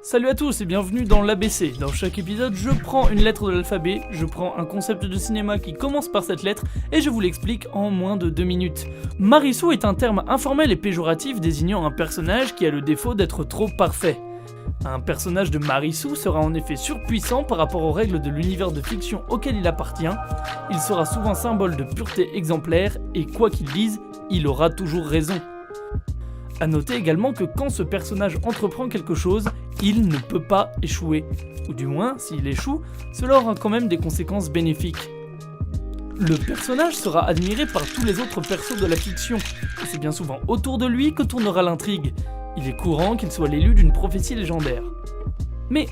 Salut à tous et bienvenue dans l'ABC. Dans chaque épisode, je prends une lettre de l'alphabet, je prends un concept de cinéma qui commence par cette lettre et je vous l'explique en moins de 2 minutes. Marissou est un terme informel et péjoratif désignant un personnage qui a le défaut d'être trop parfait. Un personnage de Marissou sera en effet surpuissant par rapport aux règles de l'univers de fiction auquel il appartient, il sera souvent symbole de pureté exemplaire et quoi qu'il dise, il aura toujours raison. A noter également que quand ce personnage entreprend quelque chose, il ne peut pas échouer. Ou du moins, s'il échoue, cela aura quand même des conséquences bénéfiques. Le personnage sera admiré par tous les autres persos de la fiction, et c'est bien souvent autour de lui que tournera l'intrigue. Il est courant qu'il soit l'élu d'une prophétie légendaire. Mais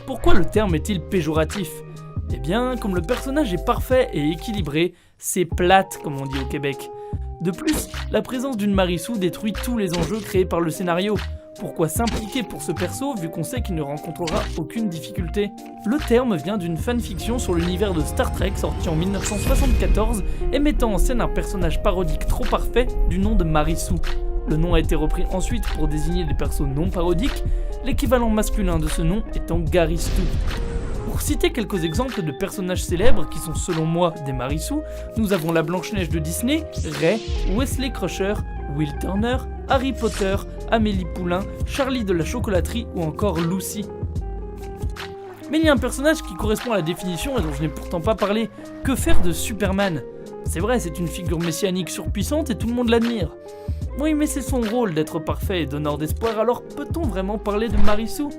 pourquoi le terme est-il péjoratif ? Eh bien, comme le personnage est parfait et équilibré, c'est plate comme on dit au Québec. De plus, la présence d'une Marissou détruit tous les enjeux créés par le scénario. Pourquoi s'impliquer pour ce perso vu qu'on sait qu'il ne rencontrera aucune difficulté ? Le terme vient d'une fanfiction sur l'univers de Star Trek sorti en 1974 et mettant en scène un personnage parodique trop parfait du nom de Marissou. Le nom a été repris ensuite pour désigner des persos non parodiques, l'équivalent masculin de ce nom étant Garistou. Pour citer quelques exemples de personnages célèbres qui sont selon moi des Marissou, nous avons la Blanche-Neige de Disney, Ray, Wesley Crusher, Will Turner, Harry Potter, Amélie Poulain, Charlie de la chocolaterie ou encore Lucy. Mais il y a un personnage qui correspond à la définition et dont je n'ai pourtant pas parlé. Que faire de Superman ? C'est vrai, c'est une figure messianique surpuissante et tout le monde l'admire. Oui, mais c'est son rôle d'être parfait et donneur d'espoir, alors peut-on vraiment parler de Marissou ?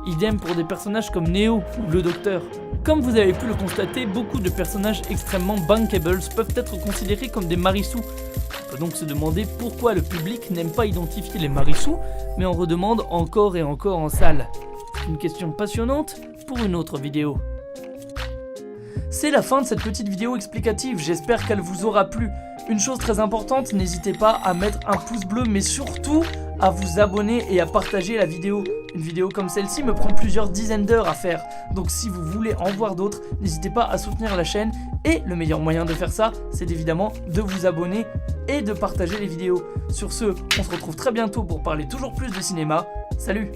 Idem pour des personnages comme Neo ou le Docteur. Comme vous avez pu le constater, beaucoup de personnages extrêmement bankables peuvent être considérés comme des Marissou. On peut donc se demander pourquoi le public n'aime pas identifier les Marissou, mais en redemande encore et encore en salle. Une question passionnante pour une autre vidéo. C'est la fin de cette petite vidéo explicative, j'espère qu'elle vous aura plu. Une chose très importante, n'hésitez pas à mettre un pouce bleu, mais surtout à vous abonner et à partager la vidéo. Une vidéo comme celle-ci me prend plusieurs dizaines d'heures à faire, donc si vous voulez en voir d'autres, n'hésitez pas à soutenir la chaîne, et le meilleur moyen de faire ça, c'est évidemment de vous abonner et de partager les vidéos. Sur ce, on se retrouve très bientôt pour parler toujours plus de cinéma. Salut!